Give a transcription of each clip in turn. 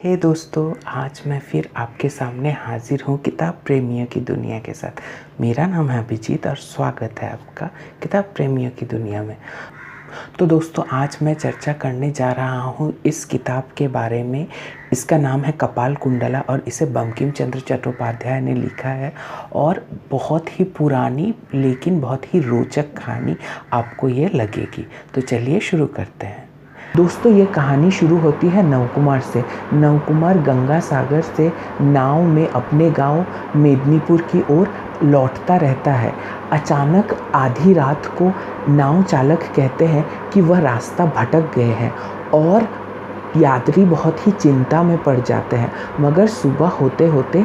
हे दोस्तों, आज मैं फिर आपके सामने हाजिर हूँ किताब प्रेमियों की दुनिया के साथ। मेरा नाम है अभिजीत और स्वागत है आपका किताब प्रेमियों की दुनिया में। तो दोस्तों, आज मैं चर्चा करने जा रहा हूँ इस किताब के बारे में। इसका नाम है कपाल कुंडला और इसे बंकिम चंद्र चट्टोपाध्याय ने लिखा है। और बहुत ही पुरानी लेकिन बहुत ही रोचक कहानी आपको ये लगेगी। तो चलिए शुरू करते हैं। दोस्तों, ये कहानी शुरू होती है नवकुमार से। नवकुमार गंगा सागर से नाव में अपने गांव मेदिनीपुर की ओर लौटता रहता है। अचानक आधी रात को नाव चालक कहते हैं कि वह रास्ता भटक गए हैं और यात्री बहुत ही चिंता में पड़ जाते हैं। मगर सुबह होते होते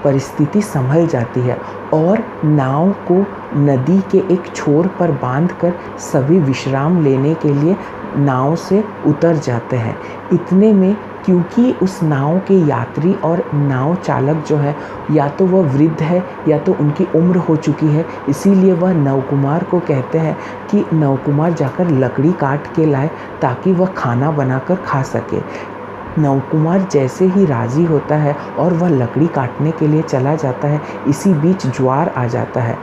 परिस्थिति संभल जाती है और नाव को नदी के एक छोर पर बांधकर सभी विश्राम लेने के लिए नाव से उतर जाते हैं। इतने में क्योंकि उस नाव के यात्री और नाव चालक जो है, या तो वह वृद्ध है या तो उनकी उम्र हो चुकी है, इसीलिए वह नवकुमार को कहते हैं कि नवकुमार जाकर लकड़ी काट के लाए ताकि वह खाना बनाकर खा सके। नवकुमार जैसे ही राज़ी होता है और वह लकड़ी काटने के लिए चला जाता है, इसी बीच ज्वार आ जाता है,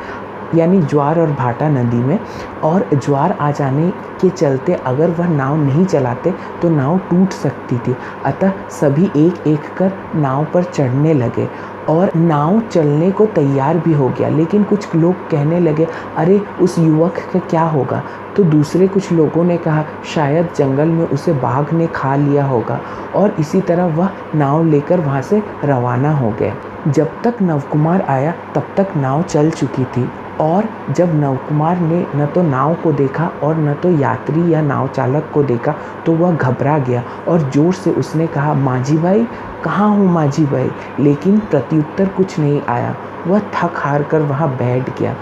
यानी ज्वार और भाटा नदी में। और ज्वार आ जाने के चलते अगर वह नाव नहीं चलाते तो नाव टूट सकती थी। अतः सभी एक एक कर नाव पर चढ़ने लगे और नाव चलने को तैयार भी हो गया। लेकिन कुछ लोग कहने लगे, अरे उस युवक का क्या होगा? तो दूसरे कुछ लोगों ने कहा, शायद जंगल में उसे बाघ ने खा लिया होगा। और इसी तरह वह नाव लेकर वहाँ से रवाना हो गए। जब तक नवकुमार आया तब तक नाव चल चुकी थी। और जब नवकुमार ने न तो नाव को देखा और न तो यात्री या नाव चालक को देखा तो वह घबरा गया और ज़ोर से उसने कहा, माझी भाई, कहाँ हूँ माझी भाई? लेकिन प्रत्युत्तर कुछ नहीं आया। वह थक हार कर वहाँ बैठ गया।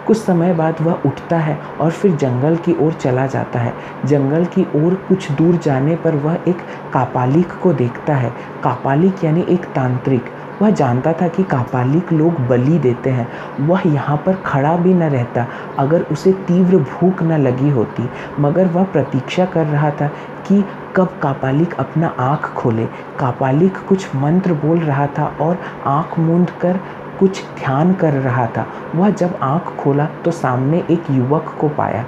कुछ समय बाद वह उठता है और फिर जंगल की ओर चला जाता है। जंगल की ओर कुछ दूर जाने पर वह एक कापालिक को देखता है। कापालिक यानी एक तांत्रिक। वह जानता था कि कापालिक लोग बलि देते हैं। वह यहाँ पर खड़ा भी न रहता अगर उसे तीव्र भूख न लगी होती, मगर वह प्रतीक्षा कर रहा था कि कब कापालिक अपना आँख खोले। कापालिक कुछ मंत्र बोल रहा था और आँख मूंद कर कुछ ध्यान कर रहा था। वह जब आँख खोला तो सामने एक युवक को पाया।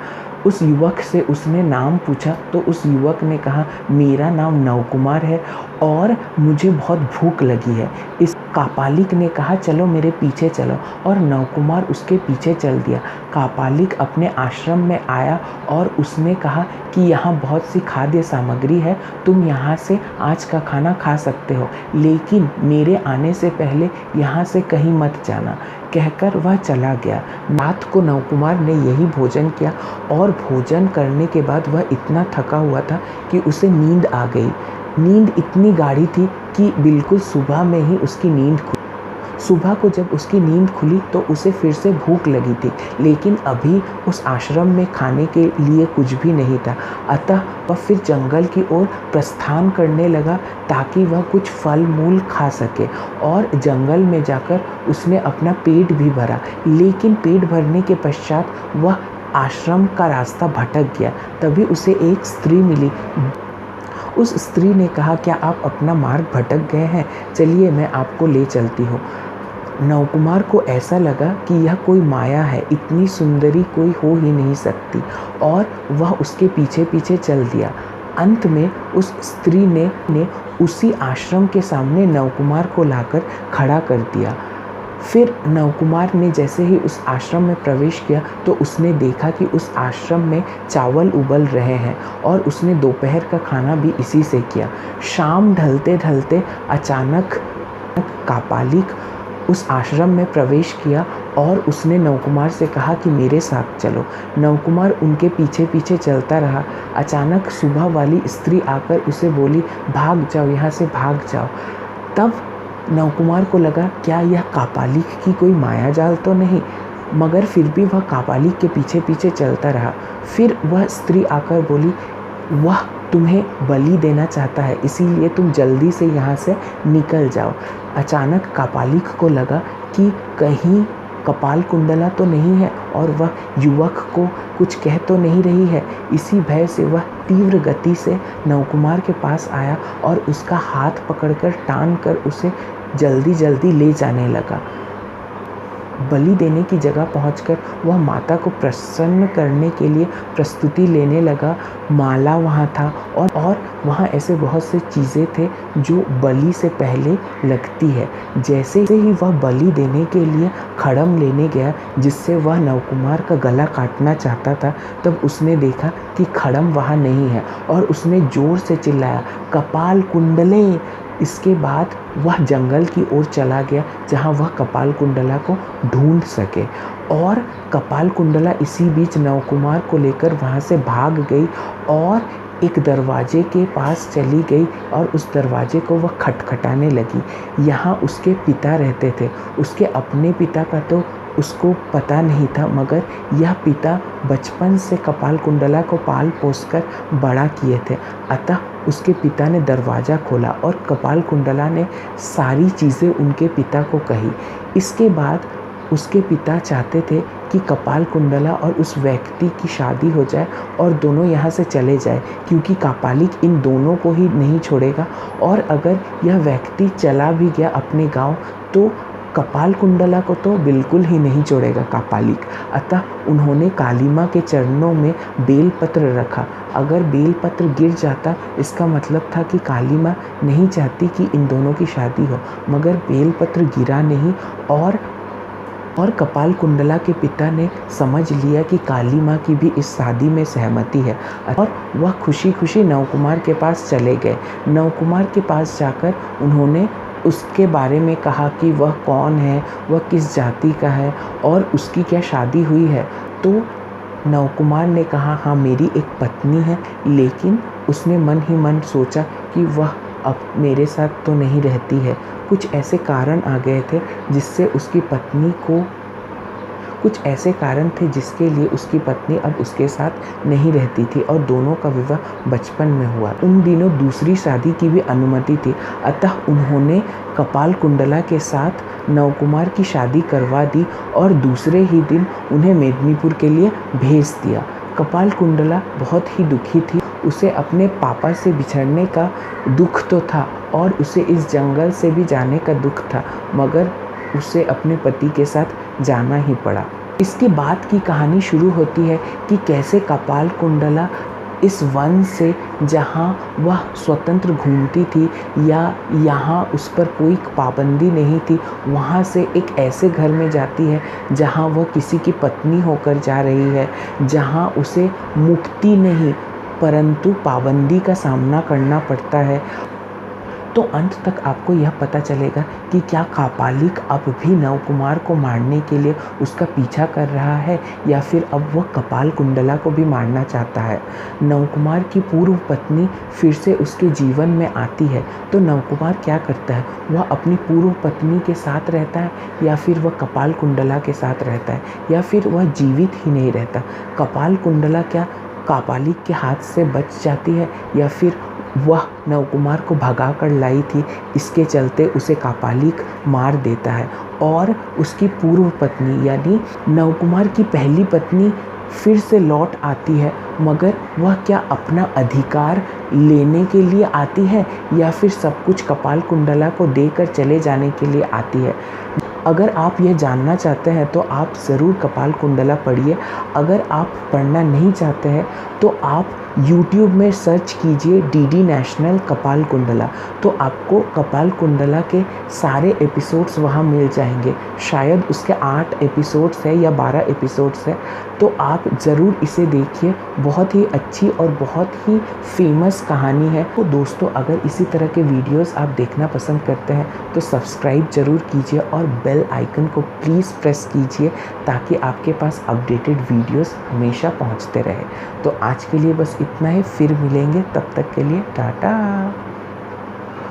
उस युवक से उसने नाम पूछा तो उस युवक ने कहा, मेरा नाम नवकुमार है और मुझे बहुत भूख लगी है। इस कापालिक ने कहा, चलो मेरे पीछे चलो, और नवकुमार उसके पीछे चल दिया। कापालिक अपने आश्रम में आया और उसने कहा कि यहाँ बहुत सी खाद्य सामग्री है, तुम यहाँ से आज का खाना खा सकते हो, लेकिन मेरे आने से पहले यहाँ से कहीं मत जाना। कहकर वह चला गया। रात को नवकुमार ने यही भोजन किया और भोजन करने के बाद वह इतना थका हुआ था कि उसे नींद आ गई। नींद इतनी गाढ़ी थी कि बिल्कुल सुबह में ही उसकी नींद खुली। सुबह को जब उसकी नींद खुली तो उसे फिर से भूख लगी थी, लेकिन अभी उस आश्रम में खाने के लिए कुछ भी नहीं था। अतः वह फिर जंगल की ओर प्रस्थान करने लगा ताकि वह कुछ फल मूल खा सके। और जंगल में जाकर उसने अपना पेट भी भरा, लेकिन पेट भरने के पश्चात वह आश्रम का रास्ता भटक गया। तभी उसे एक स्त्री मिली। उस स्त्री ने कहा, क्या आप अपना मार्ग भटक गए हैं? चलिए मैं आपको ले चलती हूँ। नवकुमार को ऐसा लगा कि यह कोई माया है, इतनी सुंदरी कोई हो ही नहीं सकती, और वह उसके पीछे पीछे चल दिया। अंत में उस स्त्री ने उसी आश्रम के सामने नवकुमार को लाकर खड़ा कर दिया। फिर नवकुमार ने जैसे ही उस आश्रम में प्रवेश किया तो उसने देखा कि उस आश्रम में चावल उबल रहे हैं और उसने दोपहर का खाना भी इसी से किया। शाम ढलते ढलते अचानक कापालिक उस आश्रम में प्रवेश किया और उसने नवकुमार से कहा कि मेरे साथ चलो। नवकुमार उनके पीछे पीछे चलता रहा। अचानक सुबह वाली स्त्री आकर उसे बोली, भाग जाओ, यहाँ से भाग जाओ। तब नवकुमार को लगा, क्या यह कापालिक की कोई माया जाल तो नहीं? मगर फिर भी वह कापालिक के पीछे पीछे चलता रहा। फिर वह स्त्री आकर बोली, वह तुम्हें बलि देना चाहता है, इसीलिए तुम जल्दी से यहाँ से निकल जाओ। अचानक कापालिक को लगा कि कहीं कपाल कुंडला तो नहीं है और वह युवक को कुछ कह तो नहीं रही है। इसी भय से वह तीव्र गति से नवकुमार के पास आया और उसका हाथ पकड़कर टान कर उसे जल्दी जल्दी ले जाने लगा। बलि देने की जगह पहुंचकर वह माता को प्रसन्न करने के लिए प्रस्तुति लेने लगा। माला वहाँ था और वहाँ ऐसे बहुत से चीज़ें थे जो बलि से पहले लगती है। जैसे ही वह बलि देने के लिए खड़म लेने गया जिससे वह नवकुमार का गला काटना चाहता था, तब उसने देखा कि खड़म वहाँ नहीं है और उसने ज़ोर से चिल्लाया, कपाल कुंडले। इसके बाद वह जंगल की ओर चला गया जहाँ वह कपाल कुंडला को ढूंढ सके और कपाल कुंडला इसी बीच नवकुमार को लेकर वहाँ से भाग गई और एक दरवाजे के पास चली गई और उस दरवाजे को वह खटखटाने लगी। यहाँ उसके पिता रहते थे। उसके अपने पिता का तो उसको पता नहीं था, मगर यह पिता बचपन से कपाल कुंडला को पाल पोस कर बड़ा किए थे। अतः उसके पिता ने दरवाज़ा खोला और कपाल कुंडला ने सारी चीज़ें उनके पिता को कही। इसके बाद उसके पिता चाहते थे कि कपाल कुंडला और उस व्यक्ति की शादी हो जाए और दोनों यहाँ से चले जाए, क्योंकि कापालिक इन दोनों को ही नहीं छोड़ेगा और अगर यह व्यक्ति चला भी गया अपने गांव तो कपाल कुंडला को तो बिल्कुल ही नहीं छोड़ेगा कापालिक। अतः उन्होंने काली माँ के चरणों में बेलपत्र रखा। अगर बेलपत्र गिर जाता इसका मतलब था कि काली माँ नहीं चाहती कि इन दोनों की शादी हो, मगर बेलपत्र गिरा नहीं और कपाल कुंडला के पिता ने समझ लिया कि काली माँ की भी इस शादी में सहमति है और वह खुशी खुशी नवकुमार के पास चले गए। नवकुमार के पास जाकर उन्होंने उसके बारे में कहा कि वह कौन है, वह किस जाति का है और उसकी क्या शादी हुई है। तो नवकुमार ने कहा, हाँ मेरी एक पत्नी है, लेकिन उसने मन ही मन सोचा कि वह अब मेरे साथ तो नहीं रहती है। कुछ ऐसे कारण आ गए थे जिससे उसकी पत्नी को कुछ ऐसे कारण थे जिसके लिए उसकी पत्नी अब उसके साथ नहीं रहती थी और दोनों का विवाह बचपन में हुआ। उन दिनों दूसरी शादी की भी अनुमति थी, अतः उन्होंने कपाल कुंडला के साथ नवकुमार की शादी करवा दी और दूसरे ही दिन उन्हें मेदिनीपुर के लिए भेज दिया। कपाल कुंडला बहुत ही दुखी थी। उसे अपने पापा से बिछड़ने का दुख तो था और उसे इस जंगल से भी जाने का दुख था, मगर उसे अपने पति के साथ जाना ही पड़ा। इसके बाद की कहानी शुरू होती है कि कैसे कपाल कुंडला इस वन से, जहाँ वह स्वतंत्र घूमती थी या यहाँ उस पर कोई पाबंदी नहीं थी, वहाँ से एक ऐसे घर में जाती है जहाँ वह किसी की पत्नी होकर जा रही है, जहाँ उसे मुक्ति नहीं परंतु पाबंदी का सामना करना पड़ता है। तो अंत तक आपको यह पता चलेगा कि क्या कापालिक अब भी नवकुमार को मारने के लिए उसका पीछा कर रहा है या फिर अब वह कपाल कुंडला को भी मारना चाहता है। नवकुमार की पूर्व पत्नी फिर से उसके जीवन में आती है तो नवकुमार क्या करता है, वह अपनी पूर्व पत्नी के साथ रहता है या फिर वह कपाल कुंडला के साथ रहता है या फिर वह जीवित ही नहीं रहता। कपाल कुंडला क्या कापालिक के हाथ से बच जाती है या फिर वह नवकुमार को भगा कर लाई थी, इसके चलते उसे कापालिक मार देता है और उसकी पूर्व पत्नी यानी नवकुमार की पहली पत्नी फिर से लौट आती है, मगर वह क्या अपना अधिकार लेने के लिए आती है या फिर सब कुछ कपाल कुंडला को देकर चले जाने के लिए आती है। अगर आप यह जानना चाहते हैं तो आप ज़रूर कपाल कुंडला पढ़िए। अगर आप पढ़ना नहीं चाहते हैं तो आप YouTube में सर्च कीजिए DD नेशनल कपाल कुंडला, तो आपको कपाल कुंडला के सारे एपिसोड्स वहाँ मिल जाएंगे। शायद उसके 8 एपिसोड्स है या 12 एपिसोड्स है, तो आप ज़रूर इसे देखिए। बहुत ही अच्छी और बहुत ही फेमस कहानी है। तो दोस्तों, अगर इसी तरह के वीडियोस आप देखना पसंद करते हैं तो सब्सक्राइब ज़रूर कीजिए और बेल आइकन को प्लीज़ प्रेस कीजिए ताकि आपके पास अपडेटेड वीडियोस हमेशा पहुंचते रहे। तो आज के लिए बस इतना ही, फिर मिलेंगे, तब तक के लिए टाटा।